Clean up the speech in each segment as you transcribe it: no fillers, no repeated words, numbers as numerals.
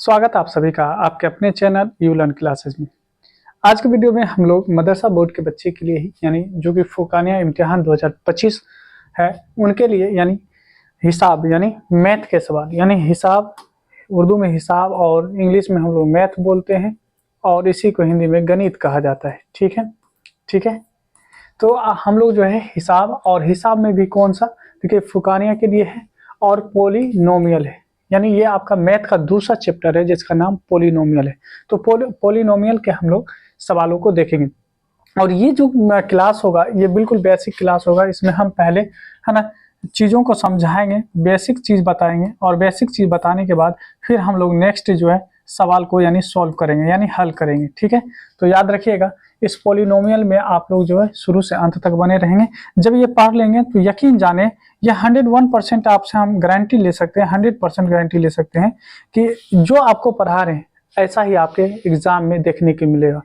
स्वागत आप सभी का आपके अपने चैनल यू लर्न क्लासेस में। आज के वीडियो में हम लोग मदरसा बोर्ड के बच्चे के लिए ही यानी जो कि फुकानिया इम्तिहान 2025 है उनके लिए यानी हिसाब यानी मैथ के सवाल यानी हिसाब, उर्दू में हिसाब और इंग्लिश में हम लोग मैथ बोलते हैं और इसी को हिंदी में गणित कहा जाता है। ठीक है। तो हम लोग जो है हिसाब और हिसाब में भी कौन सा, देखिए फुकानिया के लिए है और पोलिनोमियल है, यानी ये आपका मैथ का दूसरा चैप्टर है जिसका नाम पोलिनोमियल है। तो पोलिनोमियल के हम लोग सवालों को देखेंगे और ये जो क्लास होगा ये बिल्कुल बेसिक क्लास होगा। इसमें हम पहले है ना चीज़ों को समझाएंगे, बेसिक चीज़ बताएंगे और बेसिक चीज़ बताने के बाद फिर हम लोग नेक्स्ट जो है सवाल को यानी सॉल्व करेंगे यानी हल करेंगे। ठीक है, तो याद रखिएगा इस पोलिनोमियल में आप लोग जो है शुरू से अंत तक बने रहेंगे। जब ये पढ़ लेंगे तो यकीन जाने ये 101% आपसे हम गारंटी ले सकते हैं, 100% गारंटी ले सकते हैं कि जो आपको पढ़ा रहे हैं ऐसा ही आपके एग्जाम में देखने को मिलेगा।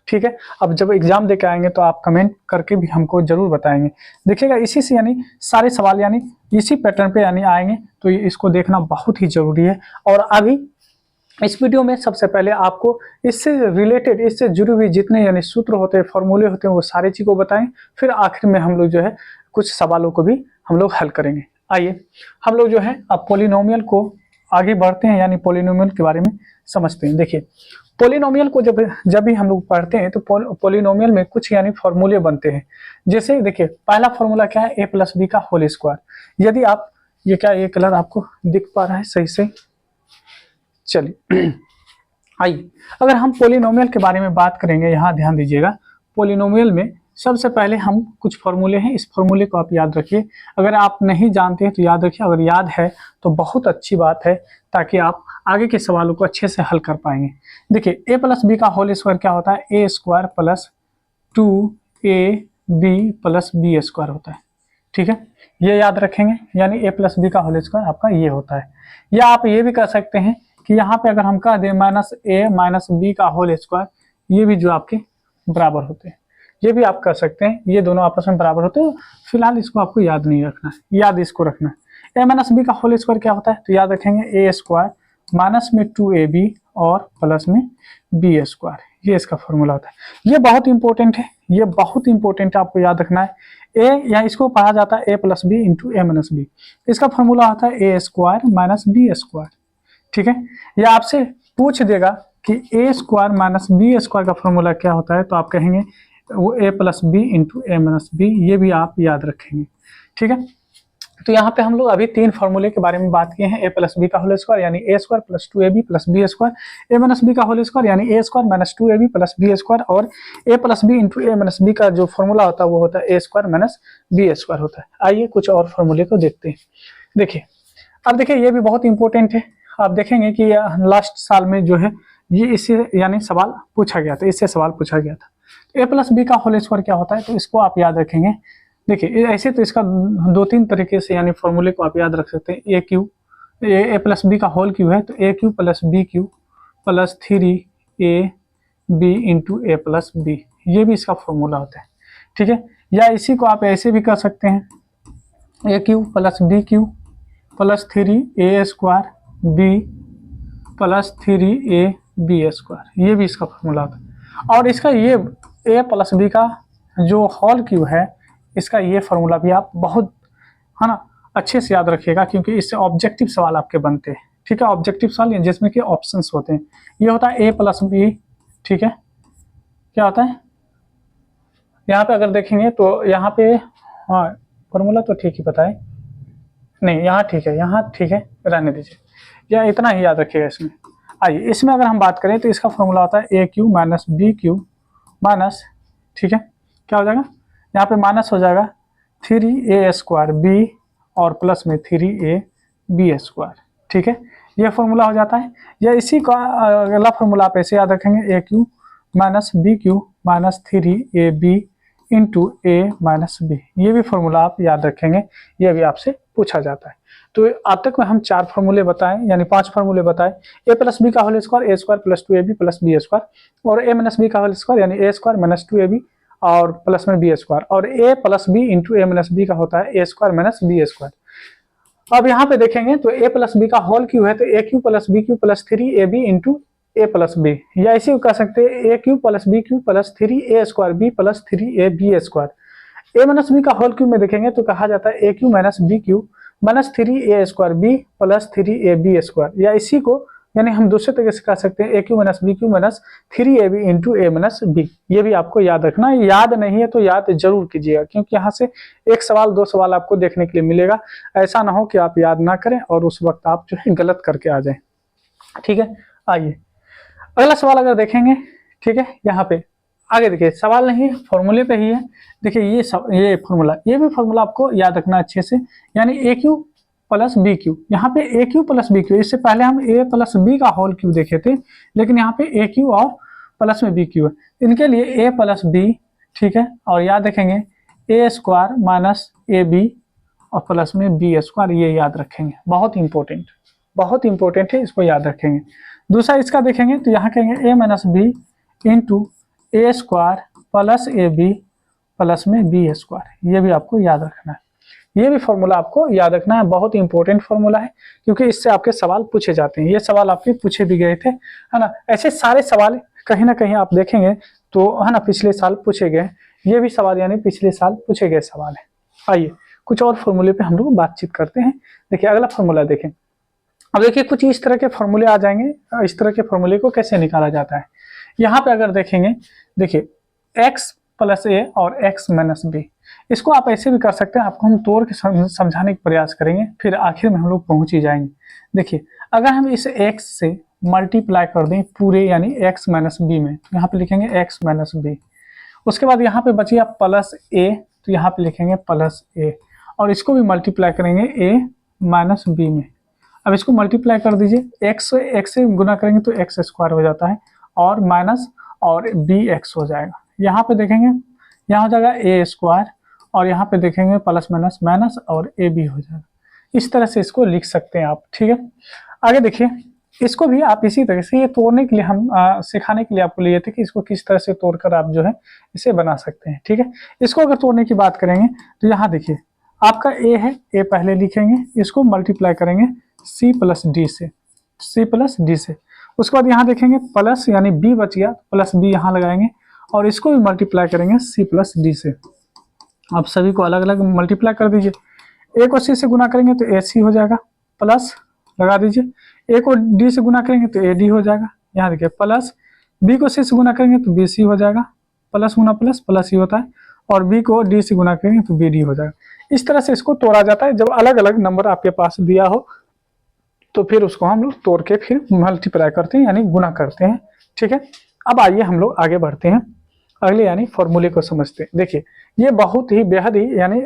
ठीक है, अब जब एग्जाम देके आएंगे तो आप कमेंट करके भी हमको जरूर बताएंगे। देखिएगा इसी से यानी सारे सवाल यानी इसी पैटर्न पे यानी आएंगे, तो इसको देखना बहुत ही जरूरी है। और अभी इस वीडियो में सबसे पहले आपको इससे रिलेटेड, इससे जुड़ी हुई जितने यानी सूत्र होते हैं, फॉर्मूले होते हैं, वो सारी चीज़ को बताएं। फिर आखिर में हम लोग जो है कुछ सवालों को भी हम लोग हल करेंगे। आइए हम लोग जो है अब पोलिनोमियल को आगे बढ़ते हैं यानी पोलिनोमियल के बारे में समझते हैं। देखिए पोलिनोमियल को जब भी हम लोग पढ़ते हैं तो पोलिनोमियल में कुछ यानी फॉर्मूले बनते हैं। जैसे देखिए पहला फॉर्मूला क्या है, a+b का होल स्क्वायर। यदि आप ये क्या, ये कलर आपको दिख पा रहा है सही से? चलिए आइए अगर हम पोलिनोमियल के बारे में बात करेंगे, यहाँ ध्यान दीजिएगा। पोलिनोमियल में सबसे पहले हम कुछ फॉर्मूले हैं, इस फॉर्मूले को आप याद रखिए। अगर आप नहीं जानते हैं तो याद रखिए, अगर याद है तो बहुत अच्छी बात है ताकि आप आगे के सवालों को अच्छे से हल कर पाएंगे। देखिए a+b का होल स्क्वायर क्या होता है, a² + 2ab + b² होता है। ठीक है, ये याद रखेंगे यानी a+b का होल स्क्वायर आपका ये होता है। या आप ये भी कर सकते हैं कि यहाँ पे अगर हम कह दें -a - b का होल स्क्वायर, ये भी जो आपके बराबर होते हैं, ये भी आप कर सकते हैं। ये दोनों आपस में बराबर होते हैं। फिलहाल इसको आपको याद नहीं रखना है, याद इसको रखना है। a - b का होल स्क्वायर क्या होता है, तो याद रखेंगे a² माइनस में 2ab और प्लस में b², ये इसका फॉर्मूला होता है। ये बहुत इंपॉर्टेंट है, ये बहुत इंपॉर्टेंट है, आपको याद रखना है। a या इसको पढ़ा जाता है a+b इंटू a-b। इसका फॉर्मूला होता है a² - b²। ठीक है, यह आपसे पूछ देगा कि a² - b² का फॉर्मूला क्या होता है, तो आप कहेंगे वो a+b इंटू a-b, ये भी आप याद रखेंगे। ठीक है, तो यहाँ पे हम लोग अभी तीन फॉर्मूले के बारे में बात किए हैं। a+b का होल स्क्वायर यानी a² + 2ab + b², a-b का होल स्क्वायर यानी a² - 2ab + b² और a+b इंटू a-b का जो फॉर्मूला होता है वो होता है a² - b² होता है। आइए कुछ और फॉर्मूले को देखते हैं। देखिए अब देखिए ये भी बहुत इंपॉर्टेंट है। आप देखेंगे कि लास्ट साल में जो है ये इससे यानी सवाल पूछा गया था, इससे सवाल पूछा गया था। a+b का होल स्क्वायर क्या होता है, तो इसको आप याद रखेंगे। देखिए ऐसे तो इसका दो तीन तरीके से यानी फॉर्मूले को आप याद रख सकते हैं। a+b का होल क्यू है तो a³ + b³ + 3ab into a+b, ये भी इसका फॉर्मूला होता है। ठीक है, या इसी को आप ऐसे भी कर सकते हैं, a³ + b³ + 3a² b + 3ab², ये भी इसका फॉर्मूला होता है। और इसका ये a+b का जो होल क्यू है, इसका ये फॉर्मूला भी आप बहुत है ना अच्छे से याद रखिएगा, क्योंकि इससे ऑब्जेक्टिव सवाल आपके बनते हैं। ठीक है, ऑब्जेक्टिव सवाल जिसमें कि ऑप्शंस होते हैं, ये होता है a+b। ठीक है, क्या होता है यहाँ पे अगर देखेंगे तो यहाँ पे हाँ फॉर्मूला तो ठीक ही पता है, नहीं यहाँ ठीक है, यहाँ ठीक है, रहने दीजिए, या इतना ही याद रखिएगा इसमें। आइए इसमें अगर हम बात करें तो इसका फॉर्मूला होता है a³ - b³ माइनस, ठीक है क्या हो जाएगा, यहाँ पे माइनस हो जाएगा 3a² b और प्लस में 3ab²। ठीक है, ये फॉर्मूला हो जाता है। या इसी का अगला फॉर्मूला आप ऐसे याद रखेंगे, a³ - b³ minus 3ab into a-b, ये भी फॉर्मूला आप याद रखेंगे, ये भी आपसे पूछा जाता है। तो अब तक में हम 4 फॉर्मूले बताएं यानी 5 फॉर्मूले बताएं। a+b का whole square a² + 2ab + b² और a-b का होल स्क्वायर यानी a² - 2ab और प्लस में b² और a+b इंटू a-b का होता है a² - b²। अब यहाँ पे देखेंगे तो a प्लस बी का होल क्यू है, तो a cube plus b cube plus 3ab into a plus b, या इसी को कह सकते हैं a cube plus b cube plus 3a² b plus 3ab²। A minus b का होल क्यू में देखेंगे तो कहा जाता है a cube minus b cube minus 3a² b plus 3ab², या इसी को यानी हम दूसरे तरीके से कह सकते हैं a cube minus b cube minus 3ab into a minus b. ये भी आपको याद रखना है, याद नहीं है तो याद जरूर कीजिएगा, क्योंकि यहाँ से एक सवाल दो सवाल आपको देखने के लिए मिलेगा। ऐसा ना हो कि आप याद ना करें और उस वक्त आप जो है गलत करके आ जाएं। ठीक है, आइए अगला सवाल अगर देखेंगे। ठीक है, यहाँ पे आगे देखिए, सवाल नहीं है फॉर्मूले पे ही है। देखिए ये फॉर्मूला, ये भी फॉर्मूला आपको याद रखना अच्छे से, यानी ए क्यू प्लस बी क्यू। यहाँ पे ए क्यू प्लस बी क्यू, इससे पहले हम ए प्लस बी का होल क्यू देखे थे, लेकिन यहाँ पे ए क्यू और प्लस में बी क्यू है, इनके लिए ए प्लस बी। ठीक है, और याद रखेंगे a² माइनस ए बी और प्लस में b², ये याद रखेंगे, बहुत इंपॉर्टेंट है, इसको याद रखेंगे। दूसरा इसका देखेंगे तो यहाँ कहेंगे a minus b into a² plus a b plus में b², ये भी आपको याद रखना है। ये भी फॉर्मूला आपको याद रखना है, बहुत इंपॉर्टेंट फॉर्मूला है, क्योंकि इससे आपके सवाल पूछे जाते हैं। ये सवाल आपके पूछे भी गए थे, है ना। ऐसे सारे सवाल कहीं ना कहीं आप देखेंगे तो, है ना, पिछले साल पूछे गए। ये भी सवाल यानी पिछले साल पूछे गए सवाल है। आइए कुछ और फॉर्मूले पे हम लोग बातचीत करते हैं। देखिए अगला फॉर्मूला देखें। अब देखिए कुछ इस तरह के फॉर्मूले आ जाएंगे। इस तरह के फॉर्मूले को कैसे निकाला जाता है, यहाँ पे अगर देखेंगे, देखिए x प्लस ए और x माइनस बी, इसको आप ऐसे भी कर सकते हैं। आपको हम तोड़ के समझाने का प्रयास करेंगे, फिर आखिर में हम लोग पहुंच ही जाएंगे। देखिए अगर हम इस x से मल्टीप्लाई कर दें पूरे यानी x माइनस बी में, तो यहाँ पे लिखेंगे x माइनस बी। उसके बाद यहाँ पे बचिए प्लस a, तो यहाँ पे लिखेंगे प्लस a, और इसको भी मल्टीप्लाई करेंगे a माइनस बी में। अब इसको मल्टीप्लाई कर दीजिए, x से गुना करेंगे तो x² हो जाता है, और माइनस और bx हो जाएगा। यहाँ पे देखेंगे, यहाँ हो जाएगा a², और यहाँ पे देखेंगे प्लस माइनस माइनस और ए बी हो जाएगा। इस तरह से इसको लिख सकते हैं आप। ठीक है, आगे देखिए, इसको भी आप इसी तरह से, ये तोड़ने के लिए हम सिखाने के लिए आपको लिए थे कि इसको किस तरह से तोड़कर आप जो है इसे बना सकते हैं। ठीक है, इसको अगर तोड़ने की बात करेंगे तो यहाँ देखिए आपका ए है, ए पहले लिखेंगे, इसको मल्टीप्लाई करेंगे सी प्लस डी से, उसके बाद यहाँ देखेंगे प्लस यानी बी बच गया, प्लस बी यहाँ लगाएंगे, और इसको भी मल्टीप्लाई करेंगे सी प्लस डी से। आप सभी को अलग अलग मल्टीप्लाई कर दीजिए। ए को सी से गुना करेंगे तो ए सी हो जाएगा, प्लस लगा दीजिए, ए को डी से गुना करेंगे तो ए डी हो जाएगा। यहाँ देखिए प्लस बी को सी से गुना करेंगे तो बी सी हो जाएगा, प्लस गुना प्लस प्लस ही होता है, और बी को डी से गुना करेंगे तो बी डी हो जाएगा। इस तरह से इसको तोड़ा जाता है। जब अलग अलग नंबर आपके पास दिया हो तो फिर उसको हम लोग तोड़ के फिर मल्टीप्लाई करते हैं यानी गुना करते हैं। ठीक है, अब आइए हम लोग आगे बढ़ते हैं, अगले यानी फॉर्मूले को समझते हैं। देखिए ये बहुत ही बेहद ही यानी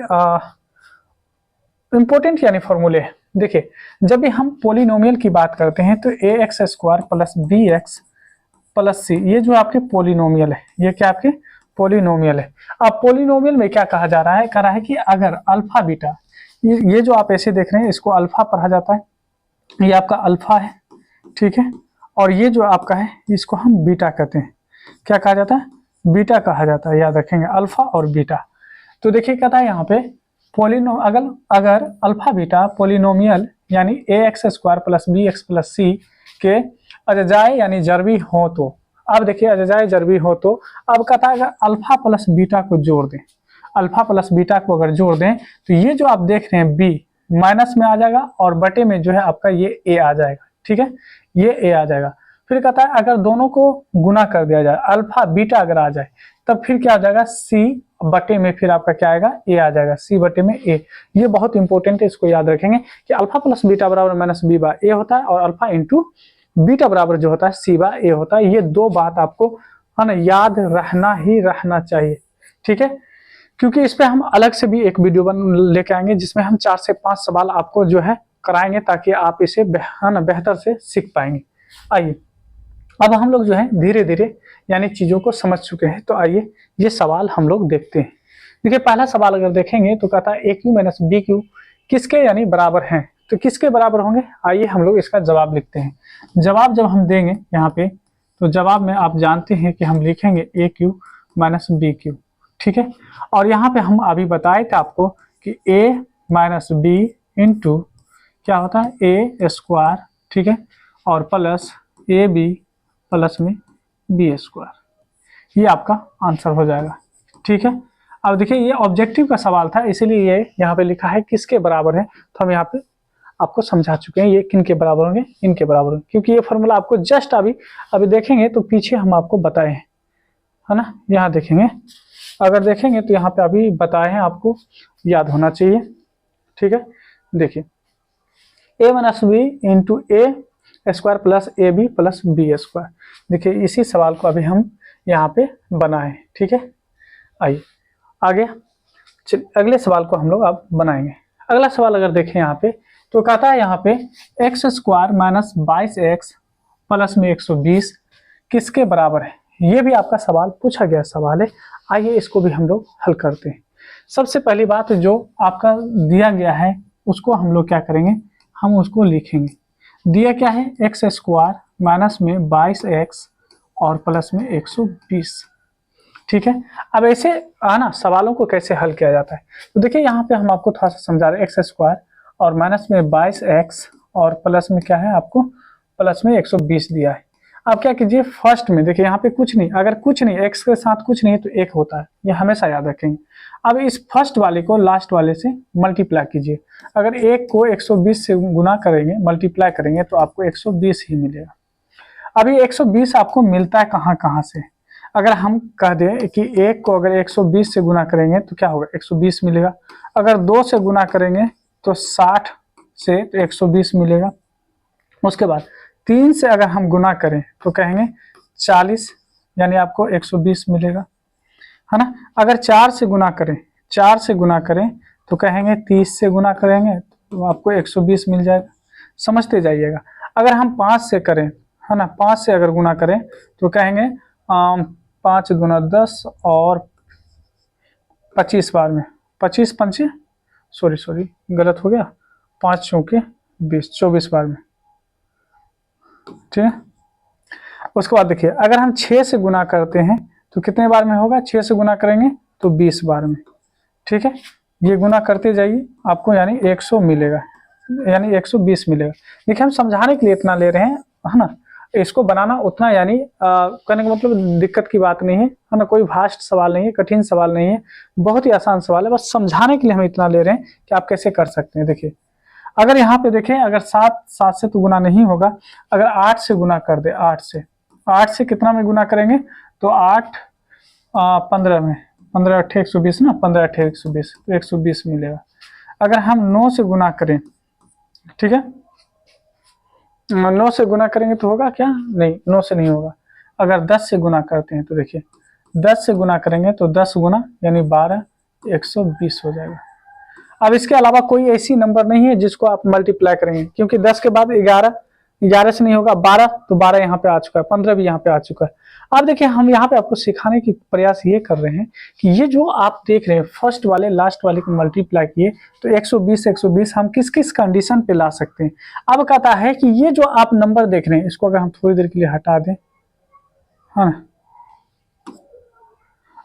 इम्पोर्टेंट यानी फॉर्मूले है। देखिए जब भी हम पोलिनोमियल की बात करते हैं तो ax² plus bx plus c, ये जो आपके पोलिनोमियल है, ये क्या आपके पोलिनोमियल है। अब पोलिनोमियल में क्या कहा जा रहा है, कह रहा है कि अगर अल्फा बीटा, ये जो आप ऐसे देख रहे हैं इसको अल्फा पढ़ा जाता है, ये आपका अल्फा है। ठीक है, और ये जो आपका है इसको हम बीटा कहते हैं। क्या कहा जाता है, बीटा कहा जाता है, याद रखेंगे अल्फा और बीटा। तो देखिए कहता है यहाँ पे अगर अल्फा बीटा पोलिनोमियल यानी ax² plus bx plus c के अजजाए यानी जरबी हो तो, अब देखिए अजजाए जरबी हो तो, अब कहता है अगर अल्फा प्लस बीटा को जोड़ दें, अल्फा प्लस बीटा को अगर जोड़ दें तो ये जो आप देख रहे हैं b माइनस में आ जाएगा, और बटे में जो है आपका ये a आ जाएगा। ठीक है, ये a आ जाएगा। फिर कहता है अगर दोनों को गुना कर दिया जाए, अल्फा बीटा अगर आ जाए, तब फिर क्या आ जाएगा, c बटे में फिर आपका क्या आएगा, a आ जाएगा, c बटे में a। ये बहुत इंपॉर्टेंट है, इसको याद रखेंगे कि अल्फा प्लस बीटा बराबर माइनस b बाय a होता है, और अल्फा इंटू बीटा बराबर जो होता है c बाय a होता है। ये दो बात आपको है ना याद रहना चाहिए। ठीक है, क्योंकि इस पे हम अलग से भी एक वीडियो लेके आएंगे जिसमें हम 4 से 5 सवाल आपको जो है कराएंगे, ताकि आप इसे बेहतर से सीख पाएंगे। आइए अब हम लोग जो है धीरे धीरे यानी चीज़ों को समझ चुके हैं, तो आइए ये सवाल हम लोग देखते हैं। देखिए पहला सवाल अगर देखेंगे तो कहता है AQ माइनस BQ किसके यानी बराबर हैं, तो किसके बराबर होंगे। आइए हम लोग इसका जवाब लिखते हैं। जवाब जब हम देंगे यहाँ पे, तो जवाब में आप जानते हैं कि हम लिखेंगे AQ माइनस BQ। ठीक है, और यहाँ पे हम अभी बताए थे आपको कि A माइनस B इंटू क्या होता है ए स्क्वायर, ठीक है, और प्लस ए बी प्लस में बी स्क्वायर, ये आपका आंसर हो जाएगा। ठीक है, अब देखिए ये ऑब्जेक्टिव का सवाल था, इसीलिए ये यहाँ पे लिखा है किसके बराबर है, तो हम यहाँ पे आपको समझा चुके हैं ये किन के बराबर होंगे, इनके बराबर होंगे, क्योंकि ये फॉर्मूला आपको जस्ट अभी देखेंगे तो पीछे हम आपको बताए हैं, है ना, यहाँ देखेंगे, अगर देखेंगे तो यहाँ पे अभी बताए हैं, आपको याद होना चाहिए। ठीक है, देखिए a minus b into a square plus a b plus b square, देखिए इसी सवाल को अभी हम यहाँ पे बनाए। ठीक है, आइए आगे अगले सवाल को हम लोग अब बनाएंगे। अगला सवाल अगर देखें यहाँ पे तो कहता है यहाँ पे x square minus 22x plus में 120 किसके बराबर है, ये भी आपका सवाल पूछा गया सवाल है। आइए इसको भी हम लोग हल करते हैं। सबसे पहली बात जो आपका दिया गया है उसको हम लोग क्या करेंगे, हम उसको लिखेंगे। दिया क्या है, एक्स स्क्वायर माइनस में 22x और प्लस में 120। ठीक है, अब ऐसे आना सवालों को कैसे हल किया जाता है, तो देखिए यहाँ पे हम आपको थोड़ा सा समझा रहे हैं। एक्स स्क्वायर और माइनस में 22x और प्लस में क्या है, आपको प्लस में 120 दिया है। अब क्या कीजिए, फर्स्ट में देखिए यहाँ पे कुछ नहीं, अगर कुछ नहीं एक्स के साथ कुछ नहीं है तो एक होता है, ये हमेशा याद रखेंगे। अब इस फर्स्ट वाले को लास्ट वाले से मल्टीप्लाई कीजिए, अगर एक को 120 से गुना करेंगे मल्टीप्लाई करेंगे तो आपको 120 ही मिलेगा। अभी 120 आपको मिलता है कहाँ कहाँ से, अगर हम कह दें कि एक को अगर 120 से गुना करेंगे तो क्या होगा, 120 मिलेगा। अगर 2 से गुना करेंगे तो 60 से तो 120 मिलेगा। उसके बाद 3 से अगर हम गुना करें तो कहेंगे 40, यानी आपको 120 मिलेगा, है ना। अगर 4 से गुना करें तो कहेंगे 30 से गुना करेंगे तो आपको 120 मिल जाएगा, समझते जाइएगा। अगर हम 5 से करें, है ना, 5 से अगर गुना करें तो कहेंगे 5 गुना 10 और 25 बार में 25 पंचे सॉरी गलत हो गया, 5 चौके 20 24 बार में। ठीक है, उसके बाद देखिए अगर हम 6 से गुना करते हैं तो कितने बार में होगा, 6 से गुना करेंगे तो 20 बार में। ठीक है, ये गुना करते जाइए आपको यानी 100 मिलेगा, यानी 120 मिलेगा। देखिए हम समझाने के लिए इतना ले रहे हैं, है ना, इसको बनाना उतना यानी कहने का मतलब दिक्कत की बात नहीं है ना, कोई भास्ट सवाल नहीं है, कठिन सवाल नहीं है, बहुत ही आसान सवाल है, बस समझाने के लिए हम इतना ले रहे हैं कि आप कैसे कर सकते हैं। देखिए अगर यहाँ पे देखें, अगर 7 से तो गुना नहीं होगा, अगर 8 से गुना कर दे, 8 से कितना में गुना करेंगे तो 8 15 में, 15 8 120 ना, 15 8 120 तो 120 मिलेगा। अगर हम 9 से गुना करें, ठीक है, 9 से गुना करेंगे तो होगा क्या, नहीं 9 से नहीं होगा। अगर 10 से गुना करते हैं तो देखिए 10 से गुना करेंगे तो 10 गुना यानी 12 120 हो जाएगा। अब इसके अलावा कोई ऐसी नंबर नहीं है जिसको आप मल्टीप्लाई करेंगे, क्योंकि 10 के बाद 11 से नहीं होगा, 12 तो 12 यहाँ पे आ चुका है, 15 भी यहाँ पे आ चुका है। अब देखिए हम यहाँ पे आपको सिखाने की प्रयास ये कर रहे हैं कि ये जो आप देख रहे हैं फर्स्ट वाले लास्ट वाले को मल्टीप्लाई किए तो 120 हम किस किस कंडीशन पे ला सकते हैं। अब कहता है कि ये जो आप नंबर देख रहे हैं इसको अगर हम थोड़ी देर के लिए हटा दें, है ना,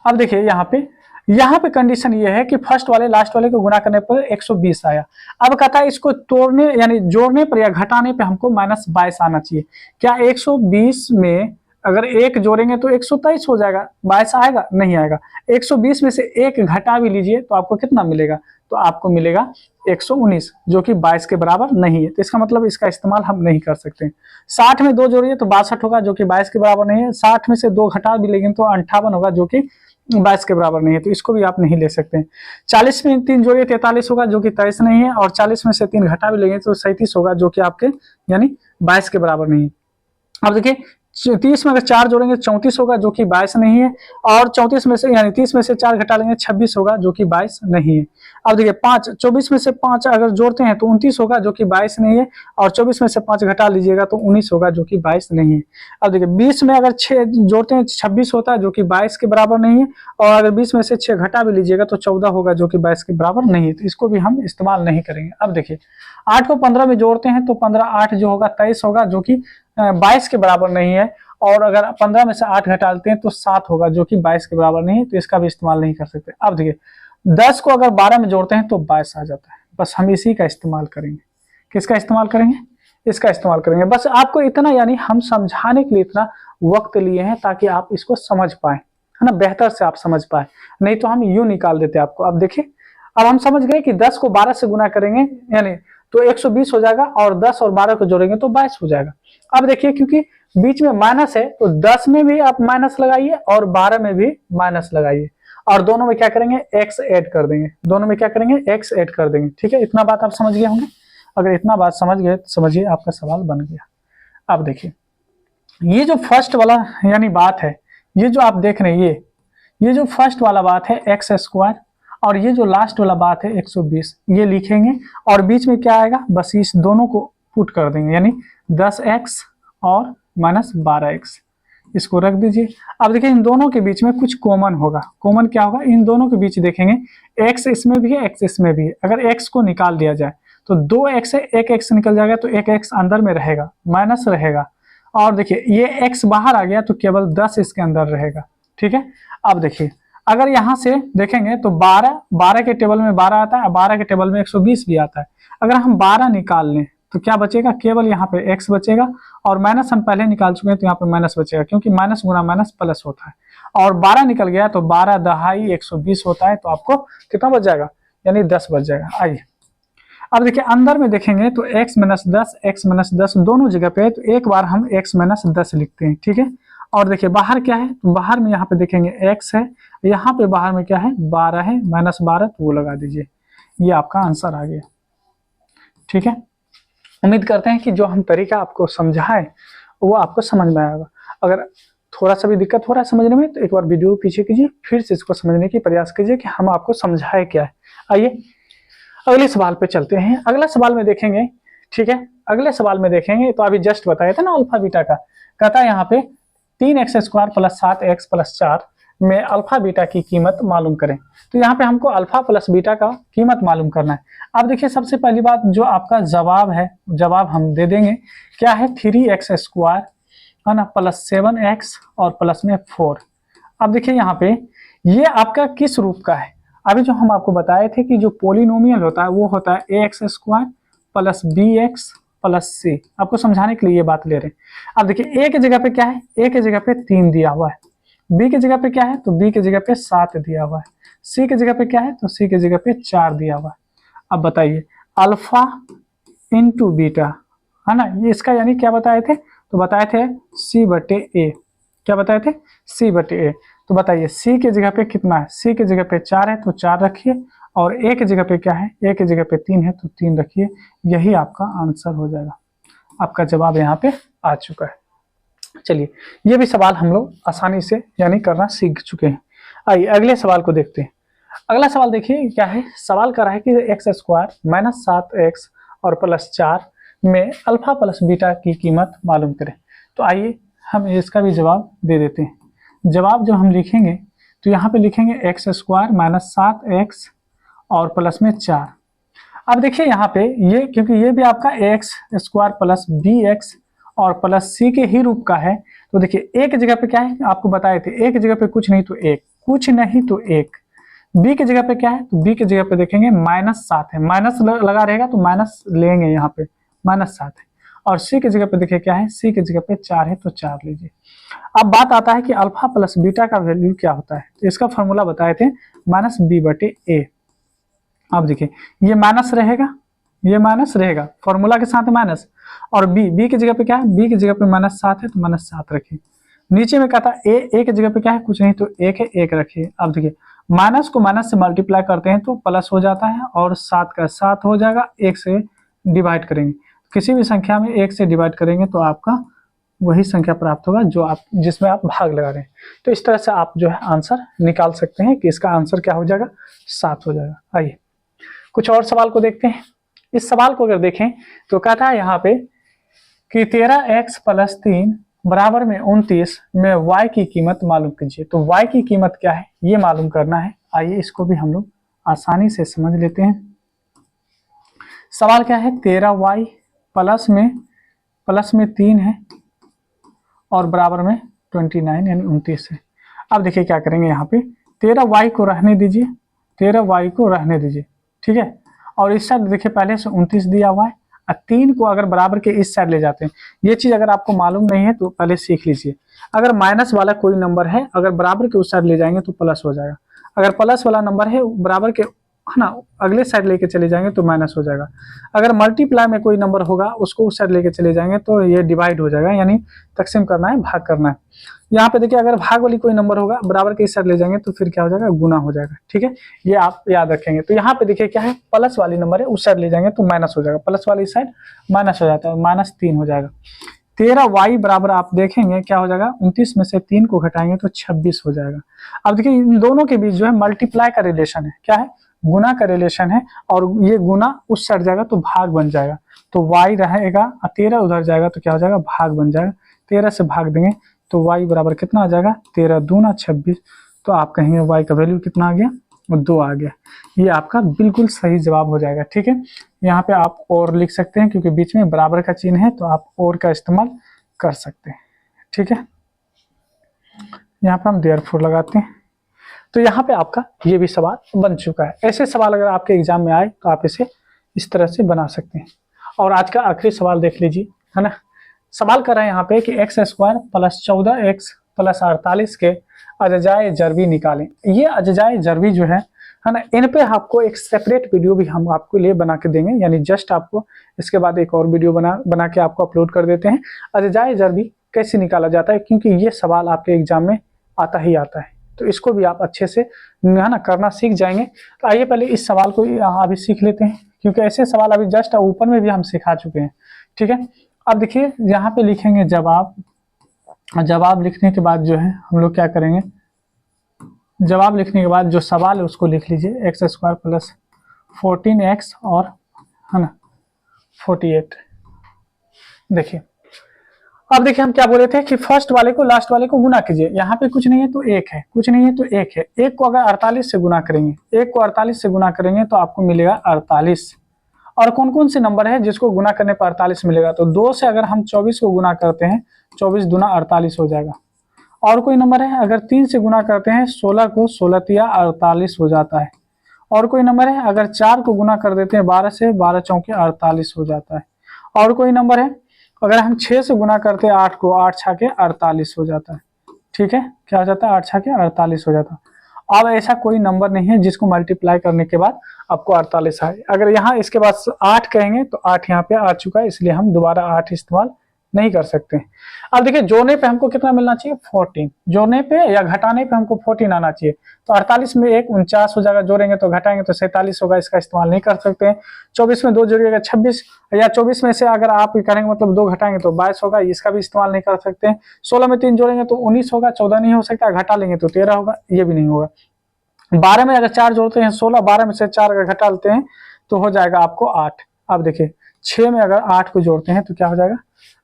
अब देखिए यहाँ पे कंडीशन ये है कि फर्स्ट वाले लास्ट वाले को गुना करने पर 120 आया। अब कहता है इसको तोड़ने यानी जोड़ने पर या घटाने पे हमको -22 आना चाहिए। क्या 120 में अगर 1 जोड़ेंगे तो 123 हो जाएगा, 22 आएगा, नहीं आएगा। 120 में से 1 घटा भी लीजिए तो आपको कितना मिलेगा, तो आपको मिलेगा 119, जो कि 22 के बराबर नहीं है। तो इसका मतलब इसका इस्तेमाल हम नहीं कर सकते। 60 में 2 जोड़िए तो 62 होगा, जो कि 22 के बराबर नहीं है। 60 में से 2 घटा भी लेंगे तो 58 होगा, जो कि 22 के बराबर नहीं है, तो इसको भी आप नहीं ले सकते। 40 में 3 जोड़िए 43 होगा, जो कि 23 नहीं है, और 40 में से 3 घटा भी लेंगे तो 37 होगा, जो कि आपके यानी 22 के बराबर नहीं है। अब देखिए 30 में अगर 4 जोड़ेंगे 34 होगा, जो कि 22 नहीं है, और 34 में से यानी 30 में से 4 घटा लेंगे 26 होगा, जो कि 22 नहीं है। अब देखिए 24 में से 5 अगर जोड़ते हैं तो 29 होगा, जो कि 22 नहीं है, और 24 में से 5 घटा लीजिएगा तो 19 होगा, जो कि 22 नहीं है। अब देखिए 20 में अगर 6 जोड़ते हैं 26 होता है, जो कि 22 के बराबर नहीं है, और अगर 20 में से 6 घटा भी लीजिएगा तो 14 होगा, जो कि 22 के बराबर नहीं है, तो इसको भी हम इस्तेमाल नहीं करेंगे। अब देखिए 8 को 15 में जोड़ते हैं तो 15 8 जो होगा 23 होगा, जो कि 22 के बराबर नहीं है, और अगर 15 में से 8 घटाते हैं तो 7 होगा, जो कि 22 के बराबर नहीं है, तो इसका भी इस्तेमाल नहीं कर सकते। अब देखिए 10 को अगर 12 में जोड़ते हैं तो 22 आ जाता है, बस हम इसी का इस्तेमाल करेंगे। किसका इस्तेमाल करेंगे, इसका इस्तेमाल करेंगे। बस आपको इतना यानी हम समझाने के लिए इतना वक्त लिए हैं ताकि आप इसको समझ पाए, है ना, बेहतर से आप समझ पाए, नहीं तो हम यूं निकाल देते आपको। अब देखिए, अब हम समझ गए कि 10 को 12 से गुना करेंगे यानी तो 120 हो जाएगा, और 10 और 12 को जोड़ेंगे तो 22 हो जाएगा। अब देखिए, क्योंकि बीच में माइनस है तो 10 में भी आप माइनस लगाइए और 12 में भी माइनस लगाइए, और दोनों में क्या करेंगे, एक्स ऐड कर देंगे, दोनों में क्या करेंगे, एक्स ऐड कर देंगे। ठीक है, इतना बात आप समझ गए होंगे। अगर इतना बात समझ गए तो समझिए आपका सवाल बन गया। अब देखिए, ये जो फर्स्ट वाला यानी बात है, ये जो आप देख रहे हैं, ये जो फर्स्ट वाला बात है एक्स स्क्वायर, और ये जो लास्ट वाला बात है 120, ये लिखेंगे और बीच में क्या आएगा, बस इस दोनों को पुट कर देंगे, यानी 10x और माइनस 12x, इसको रख दीजिए। अब देखिए, इन दोनों के बीच में कुछ कॉमन होगा। कॉमन क्या होगा, इन दोनों के बीच देखेंगे x इसमें भी है, x इसमें भी है। अगर x को निकाल दिया जाए तो 2x है, एक x निकल जाएगा तो एक x अंदर में रहेगा, माइनस रहेगा। और देखिए, ये x बाहर आ गया तो केवल 10 इसके अंदर रहेगा। ठीक है, अब देखिए, अगर यहाँ से देखेंगे तो 12 के टेबल में 12 आता है, 12 के टेबल में 120 भी आता है। अगर हम 12 निकाल लें तो क्या बचेगा, केवल यहाँ पे x बचेगा, और माइनस हम पहले निकाल चुके हैं तो यहाँ पे माइनस बचेगा, क्योंकि माइनस गुना माइनस प्लस होता है। और 12 निकल गया तो 12 दहाई 120 होता है, तो आपको कितना बच जाएगा, यानी 10 बच जाएगा। आइए अब देखिए, अंदर में देखेंगे तो x माइनस 10 दोनों जगह पे, तो एक बार हम x माइनस 10 लिखते हैं। ठीक है, और देखिए बाहर क्या है, तो बाहर में यहाँ पे देखेंगे x है, यहाँ पे बाहर में क्या है, 12 है, माइनस 12, तो वो लगा दीजिए। ये आपका आंसर आ गया। ठीक है, उम्मीद करते हैं कि जो हम तरीका आपको समझाए वो आपको समझ में आएगा। अगर थोड़ा सा भी दिक्कत हो रहा है समझने में तो एक बार वीडियो पीछे कीजिए, फिर से इसको समझने की प्रयास कीजिए कि हम आपको समझाए क्या है। आइए अगले सवाल पे चलते हैं। अगला सवाल में देखेंगे, ठीक है, अगले सवाल में देखेंगे तो अभी जस्ट बताया था ना अल्फा बीटा का, कहता है यहाँ पे 3x square plus 7x plus 4 में अल्फा बीटा की कीमत मालूम करें। तो यहाँ पे हमको अल्फा प्लस बीटा का कीमत मालूम करना है। अब देखिए, सबसे पहली बात जो आपका जवाब है, जवाब हम दे देंगे, क्या है, 3x स्क्वायर है ना प्लस 7x और प्लस में 4। अब देखिए यहाँ पे ये आपका किस रूप का है, अभी जो हम आपको बताए थे कि जो पोलिनोमियल होता है वो होता है ax square plus bx plus c। आपको समझाने के लिए ये बात ले रहे हैं। अब देखिए, a की जगह पे क्या है, a की जगह पे 3 दिया हुआ है, b की जगह पे क्या है, तो b की जगह पे 7 दिया हुआ है, c की जगह पे क्या है, तो c की जगह पे 4 दिया हुआ है। अब बताइए, अल्फा इंटू बीटा, है ना, ये इसका यानी क्या बताए थे, तो बताए थे c/a। क्या बताए थे, c/a। तो बताइए c की जगह पे कितना है, c की जगह पे 4 है तो 4 रखिए, और a की जगह पे क्या है, a की जगह पे 3 है तो 3 रखिए। यही आपका आंसर हो जाएगा, आपका जवाब यहाँ पे आ चुका है। चलिए, ये भी सवाल हम लोग आसानी से यानी करना सीख चुके हैं। आइए अगले सवाल को देखते हैं। अगला सवाल देखिए क्या है, सवाल कर रहा है कि एक्स स्क्वायर माइनस 7x और प्लस 4 में अल्फा प्लस बीटा की कीमत मालूम करें। तो आइए हम इसका भी जवाब दे देते हैं। जवाब जो हम लिखेंगे तो यहाँ पे लिखेंगे एक्स स्क्वायर माइनस 7x और प्लस में 4। अब देखिए यहाँ पे ये, क्योंकि ये भी आपका एक्स स्क्वायर प्लस bx और प्लस c के ही रूप का है, तो देखिए एक जगह पे क्या है, आपको बताए थे एक जगह पे कुछ नहीं तो एक, कुछ नहीं तो एक। b की जगह पे क्या है, तो b की जगह पे देखेंगे -7 है, माइनस लगा रहेगा तो माइनस लेंगे, यहाँ पे -7 है। और c की जगह पे देखिए क्या है, c की जगह पे 4 है तो 4 लीजिए। अब बात आता है कि अल्फा प्लस बीटा का वैल्यू क्या होता है, तो इसका फॉर्मूला बताए थे -b/a। अब देखिए, ये माइनस रहेगा, ये माइनस रहेगा, फॉर्मूला के साथ माइनस, और b की जगह पे क्या है, b की जगह पे -7 है तो -7 रखिए। नीचे में कहता है a की जगह पे क्या है, कुछ नहीं तो 1 है, 1 रखिए। अब देखिए, माइनस को माइनस से मल्टीप्लाई करते हैं तो प्लस हो जाता है, और 7 का 7 हो जाएगा, 1 से डिवाइड करेंगे, किसी भी संख्या में 1 से डिवाइड करेंगे तो आपका वही संख्या प्राप्त होगा जो आप जिसमें आप भाग लगा रहे हैं। तो इस तरह से आप जो है आंसर निकाल सकते हैं कि इसका आंसर क्या हो जाएगा, 7 हो जाएगा। आइए कुछ और सवाल को देखते हैं। इस सवाल को अगर देखें तो कहता है यहाँ पे कि 13x प्लस 3 बराबर में 29 में y की कीमत मालूम कीजिए। तो y की कीमत क्या है ये मालूम करना है। आइए इसको भी हम लोग आसानी से समझ लेते हैं। सवाल क्या है, 13y प्लस में 3 है और बराबर में 29 यानी 29 है। अब देखिए क्या करेंगे, यहाँ पे 13y को रहने दीजिए, 13y को रहने दीजिए, ठीक है। और इस साइड देखिए पहले से 29 दिया हुआ है। और 3 को अगर बराबर के इस साइड ले जाते हैं, ये चीज अगर आपको मालूम नहीं है तो पहले सीख लीजिए। अगर माइनस वाला कोई नंबर है, अगर बराबर के उस साइड ले जाएंगे तो प्लस हो जाएगा, अगर प्लस वाला नंबर है बराबर के है ना अगले साइड लेके चले जाएंगे तो माइनस हो जाएगा। अगर मल्टीप्लाई में कोई नंबर होगा उसको उस साइड लेके चले जाएंगे तो ये डिवाइड हो जाएगा, यानी तकसीम करना है, भाग करना है। यहाँ पे देखिए अगर भाग वाली कोई नंबर होगा बराबर के इस साइड ले जाएंगे तो फिर क्या हो जाएगा, गुना हो जाएगा। ठीक है, ये आप याद रखेंगे। तो यहाँ पे देखिए क्या है, प्लस वाली नंबर है उस साइड ले जाएंगे तो माइनस हो जाएगा, प्लस वाली साइड माइनस हो जाता है, -3 हो जाएगा। 13y बराबर आप देखेंगे क्या हो जाएगा, 29 में से 3 को घटाएंगे तो 26 हो जाएगा। अब देखिए इन दोनों के बीच जो है मल्टीप्लाई का रिलेशन है, क्या है, गुना का रिलेशन है, और ये गुना उस साइड जाएगा तो भाग बन जाएगा, तो y रहेगा, 13 उधर जाएगा तो क्या हो जाएगा, भाग बन जाएगा। 13 से भाग देंगे तो y बराबर कितना आ जाएगा, 13 दूना 26, तो आप कहेंगे y का वैल्यू कितना आ गया, 2 आ गया। ये आपका बिल्कुल सही जवाब हो जाएगा। ठीक है, यहाँ पे आप और लिख सकते हैं क्योंकि बीच में बराबर का चिन्ह है तो आप और का इस्तेमाल कर सकते हैं। ठीक है, यहाँ पे हम देयरफॉर लगाते हैं। तो यहाँ पे आपका ये भी सवाल बन चुका है। ऐसे सवाल अगर आपके एग्जाम में आए तो आप इसे इस तरह से बना सकते हैं। और आज का आखिरी सवाल देख लीजिए, है ना। सवाल कर रहे हैं यहाँ पे कि x² + 14x + 48 के अजजाए जरबी निकालें। ये अजजाए जरबी जो है ना, इन पे आपको एक सेपरेट वीडियो भी हम आपको लिए बना के देंगे, यानी जस्ट आपको इसके बाद एक और वीडियो बना के आपको अपलोड कर देते हैं, अजजाए जरबी कैसे निकाला जाता है, क्योंकि ये सवाल आपके एग्जाम में आता ही आता है। तो इसको भी आप अच्छे से है ना करना सीख जाएंगे। तो आइए पहले इस सवाल को अभी सीख लेते हैं, क्योंकि ऐसे सवाल अभी जस्ट ऊपर में भी हम सिखा चुके हैं। ठीक है, अब देखिए यहाँ पे लिखेंगे जवाब। जवाब लिखने के बाद जो है हम लोग क्या करेंगे, जवाब लिखने के बाद जो सवाल है उसको लिख लीजिए, x² + 14x और है ना 48। देखिए अब देखिए हम क्या बोले थे कि फर्स्ट वाले को लास्ट वाले को गुना कीजिए। यहाँ पे कुछ नहीं है तो 1 है, कुछ नहीं है तो 1 है। 1 को अगर 48 से गुना करेंगे, 1 को 48 से गुना करेंगे तो आपको मिलेगा 48। और कौन कौन से नंबर है जिसको गुना करने पर 48 मिलेगा, तो 2 से अगर हम 24 को गुना करते हैं, 24 दूना 48 हो जाएगा। और कोई नंबर है अगर 3 से गुना करते हैं 16 को, 16 तिया 48 हो जाता है। और कोई नंबर है अगर 4 को गुना कर देते हैं 12 से, 12 चौके 48 हो जाता है। और कोई नंबर है अगर हम 6 से गुना करते हैं 8 को, 8 छाके 48 हो जाता है। ठीक है, क्या हो जाता है, 8 छाके 48 हो जाता है। अब ऐसा कोई नंबर नहीं है जिसको मल्टीप्लाई करने के बाद आपको 48 आए। अगर यहाँ इसके बाद 8 कहेंगे तो 8 यहाँ पे आ चुका है, इसलिए हम दोबारा 8 इस्तेमाल नहीं कर सकते। अब देखिए जोड़ने पे हमको कितना मिलना चाहिए, 14। जोड़ने पे या घटाने पे हमको 14 आना चाहिए। तो 48 में 1 49 हो जाएगा, जोड़ेंगे तो घटाएंगे तो 47 होगा, इसका इस्तेमाल नहीं कर सकते हैं। 24 में 2 जोड़िएगा 26, या 24 में से अगर आप करेंगे मतलब 2 घटाएंगे तो 22 होगा, इसका भी इस्तेमाल नहीं कर सकते हैं। 16 में 3 जोड़ेंगे तो 19 होगा, 14 नहीं हो सकता, घटा लेंगे तो 13 होगा, ये भी नहीं होगा। 12 में अगर 4 जोड़ते हैं 16, 12 में से 4 अगर घटा लेते हैं तो हो जाएगा आपको 8। अब देखिए 6 में अगर 8 को जोड़ते हैं तो क्या हो जाएगा,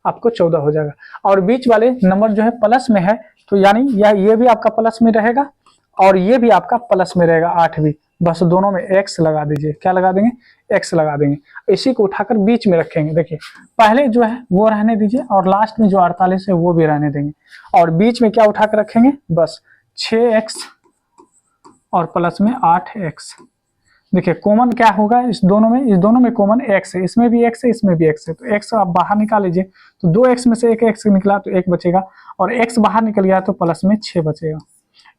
आपको 14 हो जाएगा। और बीच वाले नंबर जो है प्लस में है, तो यानी ये भी आपका प्लस में रहेगा और ये भी आपका प्लस में रहेगा, 8 भी। बस दोनों में x लगा दीजिए, क्या लगा देंगे, x लगा देंगे। इसी को उठाकर बीच में रखेंगे। देखिए पहले जो है वो रहने दीजिए और लास्ट में जो 48 है वो भी रहने देंगे, और बीच में क्या उठाकर रखेंगे, बस 6x और प्लस में 8x। देखिए कॉमन क्या होगा इस दोनों में कॉमन x है, इसमें भी x है, इसमें भी x है, तो x आप बाहर निकाल लीजिए। तो 2x में से एक x निकला तो 1 बचेगा, और x बाहर निकल गया तो प्लस में 6 बचेगा।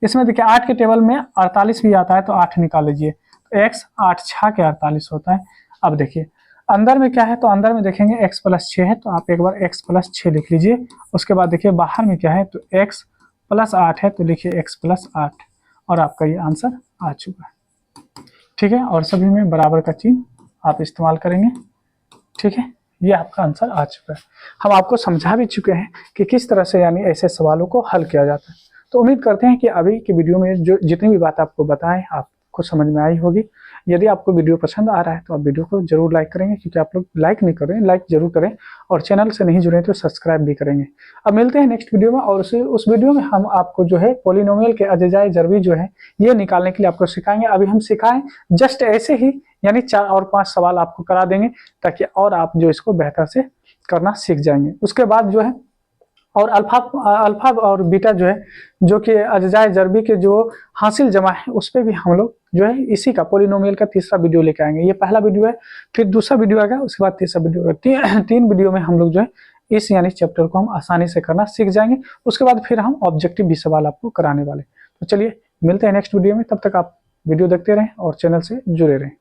इसमें देखिए 8 के टेबल में 48 भी आता है तो 8 निकाल लीजिए, तो x 8 छा के 48 होता है। अब देखिए अंदर में क्या है, तो अंदर में देखेंगे x + 6 है, तो आप एक बार x + 6 लिख लीजिए। उसके बाद देखिए बाहर में क्या है, तो x + 8 है, तो लिखिए x + 8, और आपका ये आंसर आ चुका है। ठीक है, और सभी में बराबर का चिन्ह आप इस्तेमाल करेंगे। ठीक है, ये आपका आंसर आ चुका है। हम आपको समझा भी चुके हैं कि किस तरह से यानी ऐसे सवालों को हल किया जाता है। तो उम्मीद करते हैं कि अभी की वीडियो में जो जितनी भी बात आपको बताएं आपको समझ में आई होगी। यदि आपको वीडियो पसंद आ रहा है तो आप वीडियो को जरूर लाइक करेंगे, क्योंकि आप लोग लाइक नहीं कर रहे हैं, लाइक जरूर करें, और चैनल से नहीं जुड़े तो सब्सक्राइब भी करेंगे। अब मिलते हैं नेक्स्ट वीडियो में, और उस वीडियो में हम आपको जो है पॉलिनोमियल के अजजाए जरबी जो है ये निकालने के लिए आपको सिखाएंगे। अभी हम सिखाएं जस्ट ऐसे ही, यानी 4 और 5 सवाल आपको करा देंगे, ताकि और आप जो इसको बेहतर से करना सीख जाएंगे। उसके बाद जो है और अल्फा और बीटा जो है, जो कि अज्जाए जरबी के जो हासिल जमा है, उस पर भी हम लोग जो है इसी का पोलिनोमियल का तीसरा वीडियो लेके आएंगे। ये पहला वीडियो है, फिर दूसरा वीडियो आएगा, उसके बाद तीसरा वीडियो आएगा। तीन वीडियो में हम लोग जो है इस यानी चैप्टर को हम आसानी से करना सीख जाएंगे। उसके बाद फिर हम ऑब्जेक्टिव भी सवाल आपको कराने वाले। तो चलिए मिलते हैं नेक्स्ट वीडियो में, तब तक आप वीडियो देखते रहें और चैनल से जुड़े रहें।